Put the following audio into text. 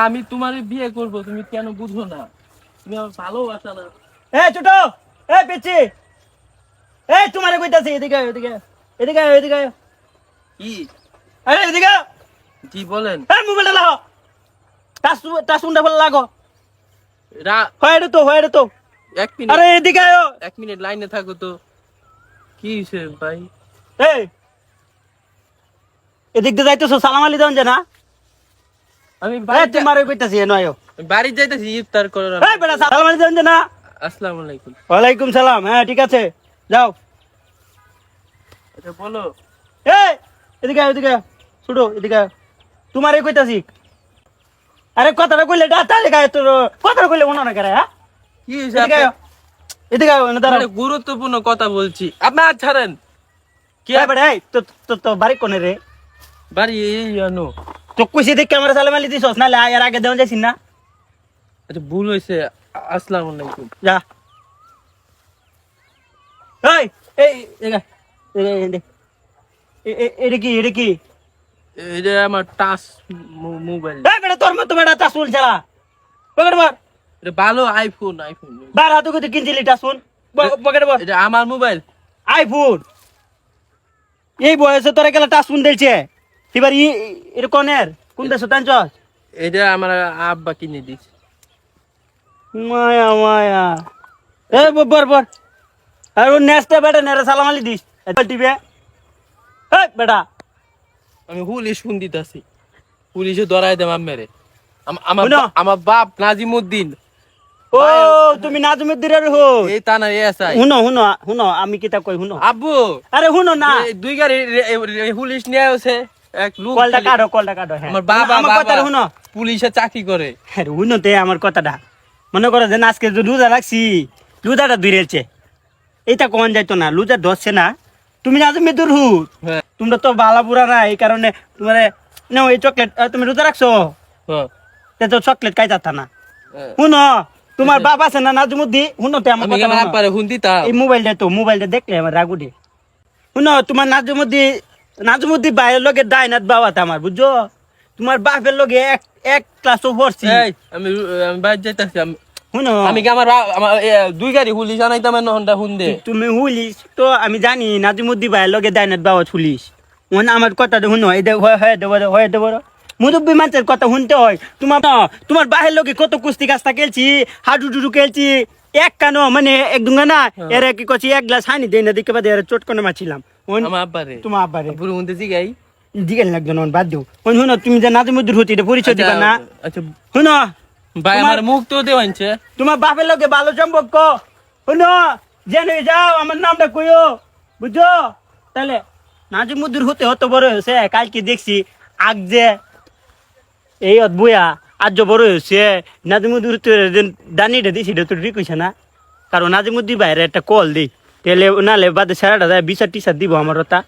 আমি তোমার বিয়ে করব, তুমি কেন বুঝো না? তুমি আমার ভালোবাসা না। ছোট, পিচ্ছি, তোমারে কইতাছি, এদিকে আয়, এদিকে আয়, এদিকে আয়, এদিকে আয়। কি? আরে এদিকে আয়। জি বলেন। মোবাইলটা লাও, টাচুনটা ফেলে লাগো। রা- হয় এটা তো। এক মিনিট, আরে এদিকে আয়। 1 মিনিট লাইনে থাকো তো। কি হয়েছে ভাই? এই এদিক দিয়ে যাইতেছো, সালাম আলি দেন যে না? আমি তোমারে কইতাছি নয়। বাড়ি যাইতেছি ইফতার করার। বেটা সালাম আলি দেন যে না? আসসালামু আলাইকুম। ওয়ালাইকুম সালাম। হ্যাঁ ঠিক আছে, যাও। আচ্ছা বলো। এদিকে আয়, এদিকে আয়। ছোট এদিকে আয়। তোমারে কইতাছি। আরে কথাটা কইলে তাহলে গায়ে তোর কথাটা কইলে মনে না করে। হ্যাঁ কি হয়েছে? এদিকে আয়, এদিকে আয়, না দাঁড়াও। গুরুত্বপূর্ণ কথা বলছি, আপনার ছাড়েন। কি বেটা, এই তো বাড়ি কোনে রে? বাড়ি এই আনো। তো কইছি দেখ ক্যামেরা সালাম আলি দিছস, নালে এর আগে দেওয়া যাইছিস না? আচ্ছা ভুল হয়েছে, আসসালামু আলাইকুম। যা। এই এই এগা এটা কি, এটা কি? এটা আমার টাচ মোবাইল। বেটা তোর মতো বেটা টাচুন চালা পকেট মার। এটা ভালো আইফোন। আইফোন বার হাতে কইতে কিনছিলি টাচুন পকেট মার। এটা আমার মোবাইল। আইফোন এই বয়সে তোরা গেলে টাচুন দিলছে। এবার এটা কোনের কোন দেশ টানছস? এটা আমার আব্বা কিনে দিছে। মায়া মায়া বর আর ও নেস্টে বেটা নেরে সালাম আলি দিস টিভি। বেটা আমি পুলিশ ফোন দিতেছি, পুলিশে ধরাই দেব মেরে। আমার শুনো। আমার বাপ নাজিমউদ্দিন। ও তুমি নাজমুদ্দিনের হো? এই তা না এসআই। শুনো শুনো শুনো, আমি কিতা কই শুনো। আব্বু আরে শুনো না, এই 2 গাড়ি পুলিশ নিয়ে আসে। এক লোক কলটা কাটো। হ্যাঁ আমার বাবা আমার কথাটা শুনো। পুলিশে চাকরি করে। হ্যাঁ শুনো তে আমার কথাটা। মনে করো যে আজকে যে লুজা রাখছি, লুজাটা ধরেছে, এইটা কখন যাইতো না, লুজা ধরছে না। তুমি নাজমুদ্দির হু, হ্যাঁ তোমরা তো বালা বুড়া না, এই কারণে তোমারে নাও এই চকলেট। তুমি রোজা রাখছো, হ্যাঁ তে তো চকলেট খাইতা না। হ্যাঁ। শুনো, তোমার বাবা আছে না নাজমুদ্দি, শুনো তে আমার আমি কথা আমার শুনো। আব্বারে ফোন দিতাম। এই মোবাইলটা দেখলে আমার রাগ উঠে। শুনো, তোমার নাজমুদ্দি ভাইয়ের লগে ডাইনাত বাবা আমার, বুঝছো? তোমার বাপের লগে এক ক্লাসও পড়ছি। এই আমি বাইরে যাইতাছি। শুনো, আমি কি আমার 2 গাড়ি পুলিশ আনাইতাম না হন্ডা ফোন দে। তুমি হুলিস তো আমি জানি, নাজমুদ্দি ভাইয়ের লগে ডাইনাত বাবা শুলিস। আমার কথাটা শুনো, এই হয়ে দেবো মুরব্বী মানুষের কথা শুনতে হয়। তোমার বাহের লোকে কত কুস্তি কাস্তা খেলছি, হাডুডুডু খেলছি, এক কানো মানে এক দুঙ্গা না। এর কি করছি, এক গ্লাস হানি দেয় না, দেখে বাদে চট করে মারছিলাম। আমার আব্বারে। তোমার আব্বারে পুরো ফোন দিছি গাই। দিকে লাগতো না, বাদ দিও। শুনো, তুমি যে নাজমুদ্দির হতি এটা পরিচয় দিবা না। আচ্ছা শুনো, ভাই আমার মুখ তো দেওয়াইছে। তোমার বাপের লোকে ভালো সম্পর্ক। শুনো, জেনে যাও আমার নামটা কইও, বুঝছো? তাহলে নাজমুদ্দির হতে হতো বড় হয়েছে, কালকে দেখছি আগ যে এই বইয়া আজ বড় হয়েছে। নাজিমুদ্দির দানিটা দিছি, এটা তো ঠিক হয়েছে না? কারণ নাজিমুদ্দির বাইরে একটা কল দিই, তাহলে নালে বাদে সারাটা যায় 20 টি-শার্ট দিব আমার ওটা।